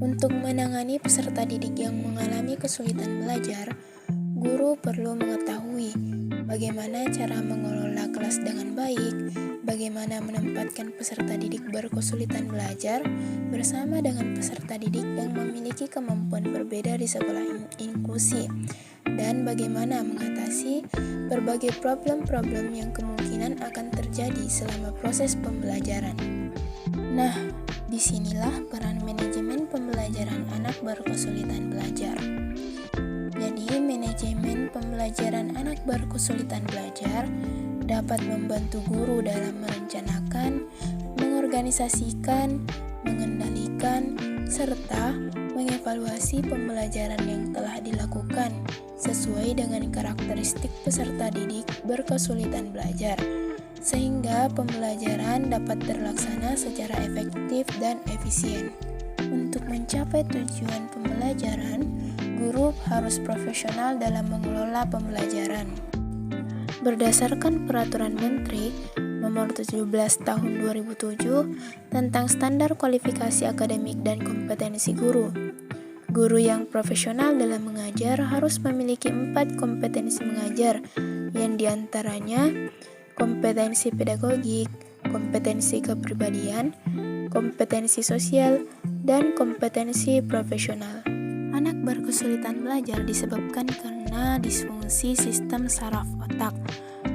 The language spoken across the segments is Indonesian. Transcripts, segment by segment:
Untuk menangani peserta didik yang mengalami kesulitan belajar, guru perlu mengetahui bagaimana cara mengelola kelas dengan baik, bagaimana menempatkan peserta didik berkesulitan belajar bersama dengan peserta didik yang memiliki kemampuan berbeda di sekolah inklusi, dan bagaimana mengatasi berbagai problem-problem yang kemungkinan akan terjadi selama proses pembelajaran. Nah, disinilah peran manajemen pembelajaran anak berkesulitan belajar. Jadi, manajemen pembelajaran anak berkesulitan belajar dapat membantu guru dalam merencanakan, mengorganisasikan, mengendalikan, serta mengevaluasi pembelajaran yang telah dilakukan sesuai dengan karakteristik peserta didik berkesulitan belajar, sehingga pembelajaran dapat terlaksana secara efektif dan efisien. Untuk mencapai tujuan pembelajaran, guru harus profesional dalam mengelola pembelajaran. Berdasarkan Peraturan Menteri Nomor 17 Tahun 2007 tentang Standar Kualifikasi Akademik dan Kompetensi Guru, guru yang profesional dalam mengajar harus memiliki 4 kompetensi mengajar, yang diantaranya kompetensi pedagogik, kompetensi kepribadian, kompetensi sosial, dan kompetensi profesional. Anak berkesulitan belajar disebabkan karena disfungsi sistem saraf otak.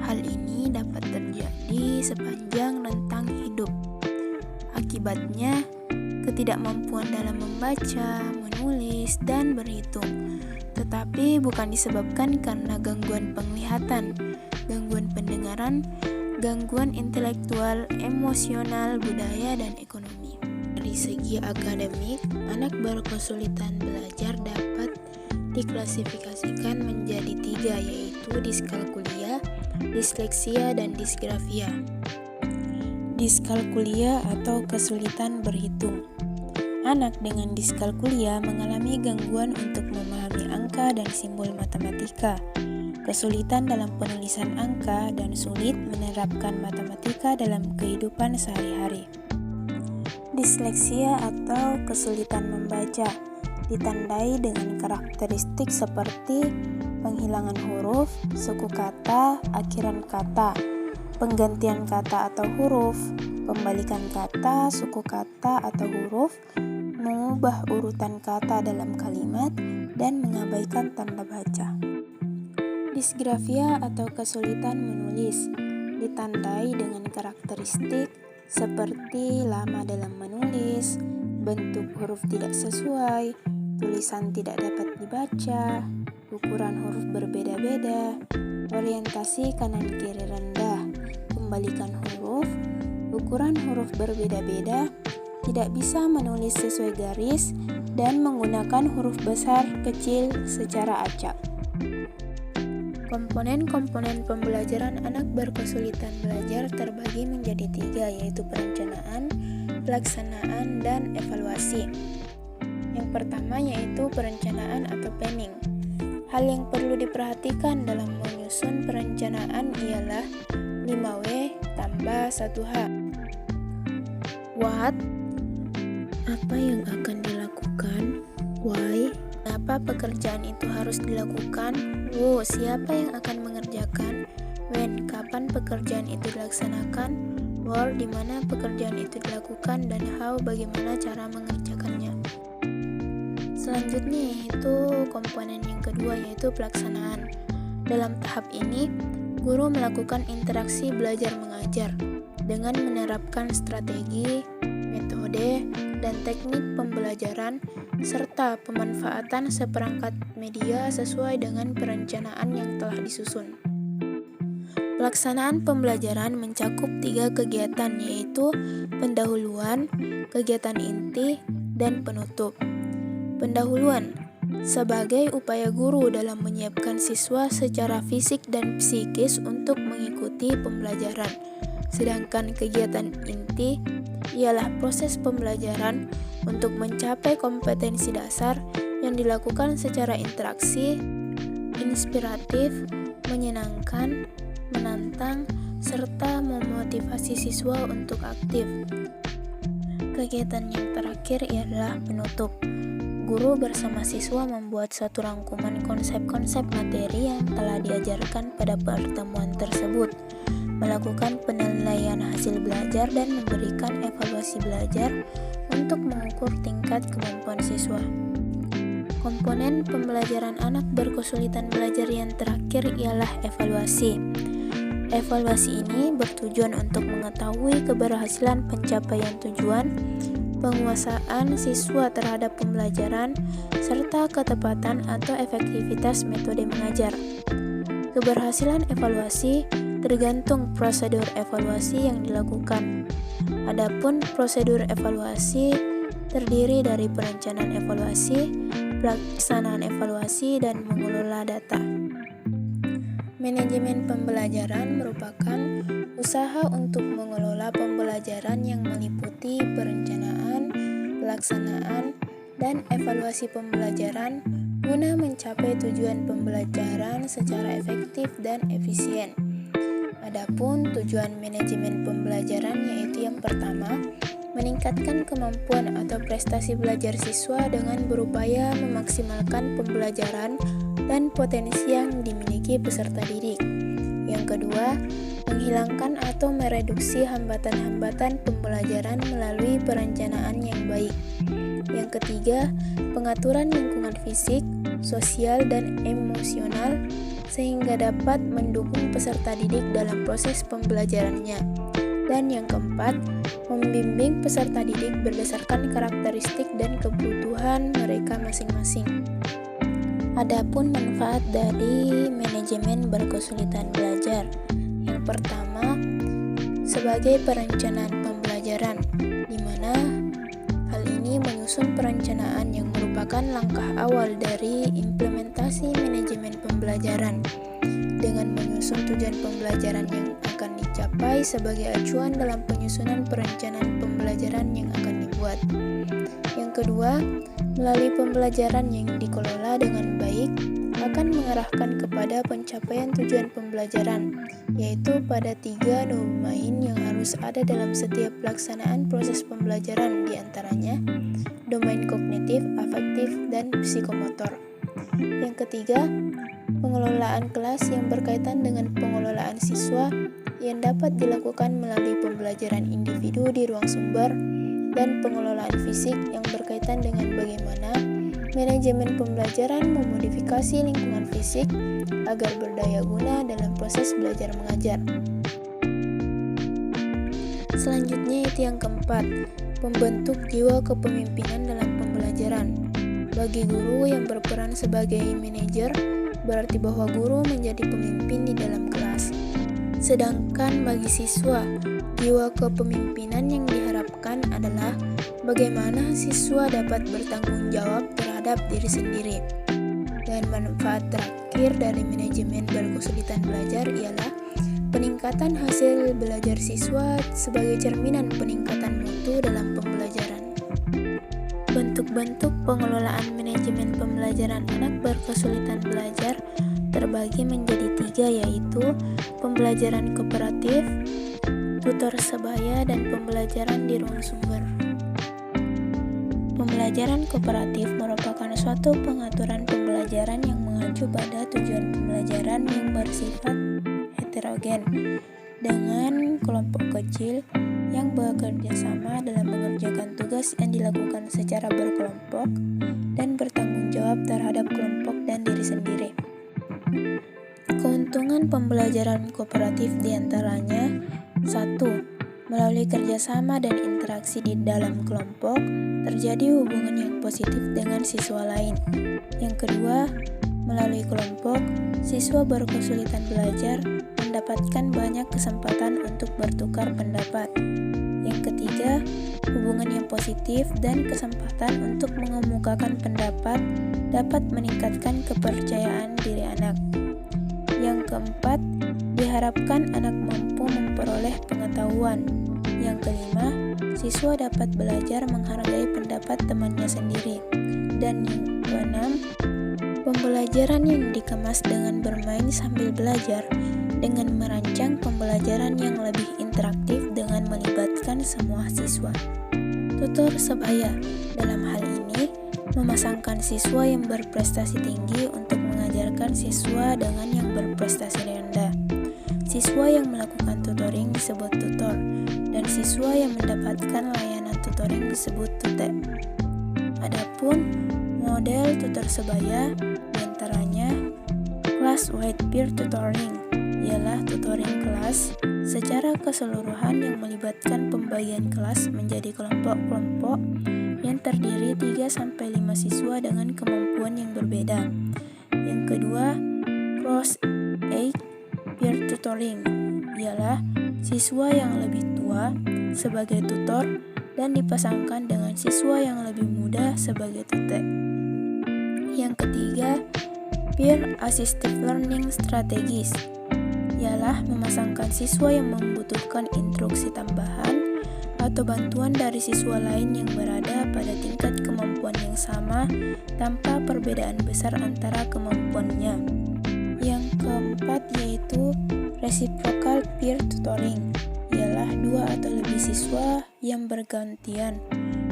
Hal ini dapat terjadi sepanjang rentang hidup. Akibatnya, ketidakmampuan dalam membaca, menulis, dan berhitung. Tetapi bukan disebabkan karena gangguan penglihatan, gangguan pendengaran, gangguan intelektual, emosional, budaya, dan ekonomi. Dari segi akademik, anak berkesulitan belajar dapat diklasifikasikan menjadi 3, yaitu diskalkulia, disleksia, dan disgrafia. Diskalkulia atau kesulitan berhitung. Anak dengan diskalkulia mengalami gangguan untuk memahami angka dan simbol matematika, kesulitan dalam penulisan angka, dan sulit menerapkan matematika dalam kehidupan sehari-hari. Disleksia atau kesulitan membaca ditandai dengan karakteristik seperti penghilangan huruf, suku kata, akhiran kata, penggantian kata atau huruf, pembalikan kata, suku kata atau huruf, mengubah urutan kata dalam kalimat, dan mengabaikan tanda baca. Disgrafia atau kesulitan menulis ditandai dengan karakteristik seperti lama dalam menulis, bentuk huruf tidak sesuai, tulisan tidak dapat dibaca, ukuran huruf berbeda-beda, orientasi kanan-kiri rendah, pembalikan huruf, ukuran huruf berbeda-beda, tidak bisa menulis sesuai garis, dan menggunakan huruf besar kecil secara acak. Komponen-komponen pembelajaran anak berkesulitan belajar terbagi menjadi 3, yaitu perencanaan, pelaksanaan, dan evaluasi. Yang pertama yaitu perencanaan atau planning. Hal yang perlu diperhatikan dalam menyusun perencanaan ialah 5W tambah 1H. What? Apa yang akan dilakukan? Why? Kenapa pekerjaan itu harus dilakukan? Who? Siapa yang akan mengerjakan? When? Kapan pekerjaan itu dilaksanakan? Where? Di mana pekerjaan itu dilakukan? Dan how? Bagaimana cara mengerjakannya? Selanjutnya yaitu komponen yang kedua, yaitu pelaksanaan. Dalam tahap ini, guru melakukan interaksi belajar mengajar dengan menerapkan strategi, metode, dan teknik pembelajaran serta pemanfaatan seperangkat media sesuai dengan perencanaan yang telah disusun. Pelaksanaan pembelajaran mencakup 3 kegiatan, yaitu pendahuluan, kegiatan inti, dan penutup. Pendahuluan sebagai upaya guru dalam menyiapkan siswa secara fisik dan psikis untuk mengikuti pembelajaran. Sedangkan kegiatan inti ialah proses pembelajaran untuk mencapai kompetensi dasar yang dilakukan secara interaksi, inspiratif, menyenangkan, menantang, serta memotivasi siswa untuk aktif. Kegiatan yang terakhir ialah penutup. Guru bersama siswa membuat satu rangkuman konsep-konsep materi yang telah diajarkan pada pertemuan tersebut, melakukan penilaian hasil belajar dan memberikan evaluasi belajar untuk mengukur tingkat kemampuan siswa. Komponen pembelajaran anak berkesulitan belajar yang terakhir ialah evaluasi. Evaluasi ini bertujuan untuk mengetahui keberhasilan pencapaian tujuan, penguasaan siswa terhadap pembelajaran, serta ketepatan atau efektivitas metode mengajar. Keberhasilan evaluasi tergantung prosedur evaluasi yang dilakukan. Adapun prosedur evaluasi terdiri dari perencanaan evaluasi, pelaksanaan evaluasi, dan mengelola data. Manajemen pembelajaran merupakan usaha untuk mengelola pembelajaran yang meliputi perencanaan, pelaksanaan, dan evaluasi pembelajaran guna mencapai tujuan pembelajaran secara efektif dan efisien. Adapun tujuan manajemen pembelajaran yaitu yang pertama, meningkatkan kemampuan atau prestasi belajar siswa dengan berupaya memaksimalkan pembelajaran dan potensi yang dimiliki peserta didik. Yang kedua, menghilangkan atau mereduksi hambatan-hambatan pembelajaran melalui perencanaan yang baik. Yang ketiga, pengaturan lingkungan fisik, sosial, dan emosional sehingga dapat mendukung peserta didik dalam proses pembelajarannya. Dan yang keempat, membimbing peserta didik berdasarkan karakteristik dan kebutuhan mereka masing-masing. Adapun manfaat dari manajemen berkesulitan belajar. Yang pertama, sebagai perencanaan pembelajaran, di mana hal ini menyusun perencanaan yang merupakan langkah awal dari implementasi manajemen pembelajaran. Dengan menyusun tujuan pembelajaran yang akan dicapai sebagai acuan dalam penyusunan perencanaan pembelajaran yang akan dibuat. Yang kedua, melalui pembelajaran yang dikelola dengan baik akan mengarahkan kepada pencapaian tujuan pembelajaran, yaitu pada 3 domain yang harus ada dalam setiap pelaksanaan proses pembelajaran, diantaranya domain kognitif, afektif, dan psikomotor. Yang ketiga, pengelolaan kelas yang berkaitan dengan pengelolaan siswa yang dapat dilakukan melalui pembelajaran individu di ruang sumber, dan pengelolaan fisik yang berkaitan dengan bagaimana manajemen pembelajaran memodifikasi lingkungan fisik agar berdaya guna dalam proses belajar mengajar. Selanjutnya itu yang keempat, membentuk jiwa kepemimpinan dalam pembelajaran. Bagi guru yang berperan sebagai manajer, berarti bahwa guru menjadi pemimpin di dalam kelas. Sedangkan bagi siswa, jiwa kepemimpinan yang diharapkan adalah bagaimana siswa dapat bertanggung jawab terhadap diri sendiri. Dan manfaat terakhir dari manajemen berkesulitan belajar ialah peningkatan hasil belajar siswa sebagai cerminan peningkatan mutu dalam pembelajaran. Bentuk-bentuk pengelolaan manajemen pembelajaran anak berkesulitan belajar terbagi menjadi 3, yaitu pembelajaran kooperatif, tutor sebaya, dan pembelajaran di ruang sumber. Pembelajaran kooperatif merupakan suatu pengaturan pembelajaran yang mengacu pada tujuan pembelajaran yang bersifat heterogen dengan kelompok kecil yang bekerja sama dalam mengerjakan tugas yang dilakukan secara berkelompok dan bertanggung jawab terhadap kelompok dan diri sendiri. Keuntungan pembelajaran kooperatif diantaranya 1. Melalui kerjasama dan interaksi di dalam kelompok, terjadi hubungan yang positif dengan siswa lain. Yang kedua, melalui kelompok, siswa berkesulitan belajar mendapatkan banyak kesempatan untuk bertukar pendapat. Yang ketiga, hubungan yang positif dan kesempatan untuk mengemukakan pendapat dapat meningkatkan kepercayaan diri anak. Yang keempat, diharapkan anak mampu memperoleh pengetahuan. Yang kelima, siswa dapat belajar menghargai pendapat temannya sendiri. Dan yang keenam, pembelajaran yang dikemas dengan bermain sambil belajar, dengan merancang pembelajaran yang lebih interaktif dengan melibatkan semua siswa. Tutor sebaya dalam hal ini memasangkan siswa yang berprestasi tinggi untuk mengajarkan siswa dengan yang berprestasi rendah. Siswa yang melakukan tutoring disebut tutor, dan siswa yang mendapatkan layanan tutoring disebut tute. Adapun model tutor sebaya diantaranya class-wide peer tutoring, ialah tutoring kelas secara keseluruhan yang melibatkan pembagian kelas menjadi kelompok-kelompok yang terdiri 3-5 siswa dengan kemampuan yang berbeda. Yang kedua, cross-age peer tutoring, ialah siswa yang lebih tua sebagai tutor dan dipasangkan dengan siswa yang lebih muda sebagai tutor. Yang ketiga, peer assisted learning strategies, ialah memasangkan siswa yang membutuhkan instruksi tambahan atau bantuan dari siswa lain yang berada pada tingkat kemampuan yang sama tanpa perbedaan besar antara kemampuannya. Yang keempat yaitu reciprocal peer tutoring, ialah 2 atau lebih siswa yang bergantian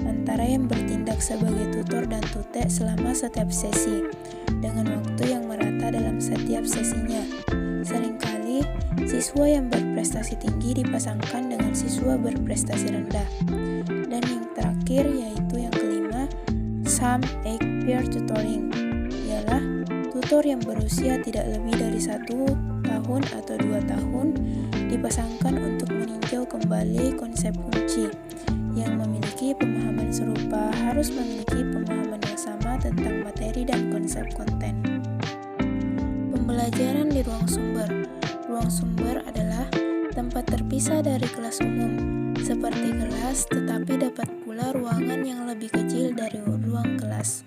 antara yang bertindak sebagai tutor dan tute selama setiap sesi dengan waktu yang merata dalam setiap sesinya. Seringkali siswa yang berprestasi tinggi dipasangkan dengan siswa berprestasi rendah. Dan yang terakhir yaitu yang kelima, some age peer tutoring, ialah tutor yang berusia tidak lebih dari 1 tahun atau 2 tahun dipasangkan untuk meninjau kembali konsep kunci. Yang memiliki pemahaman serupa harus memiliki pemahaman yang sama tentang materi dan konsep konten. Pembelajaran di ruang sumber. Ruang sumber adalah tempat terpisah dari kelas umum, seperti kelas, tetapi dapat pula ruangan yang lebih kecil dari ruang kelas.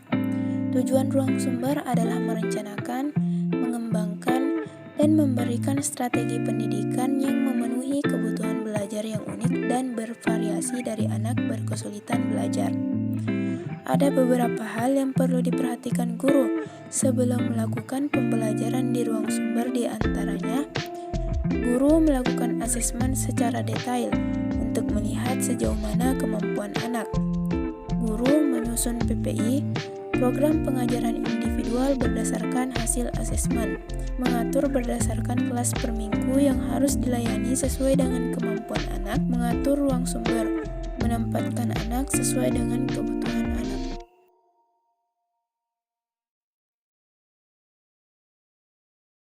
Tujuan ruang sumber adalah merencanakan, mengembangkan, dan memberikan strategi pendidikan yang memenuhi kebutuhan belajar yang unik dan bervariasi dari anak berkesulitan belajar. Ada beberapa hal yang perlu diperhatikan guru sebelum melakukan pembelajaran di ruang sumber, di antaranya guru melakukan asesmen secara detail untuk melihat sejauh mana kemampuan anak. Guru menyusun PPI, program pengajaran individual berdasarkan hasil asesmen, mengatur berdasarkan kelas per minggu yang harus dilayani sesuai dengan kemampuan anak, mengatur ruang sumber, menempatkan anak sesuai dengan kebutuhan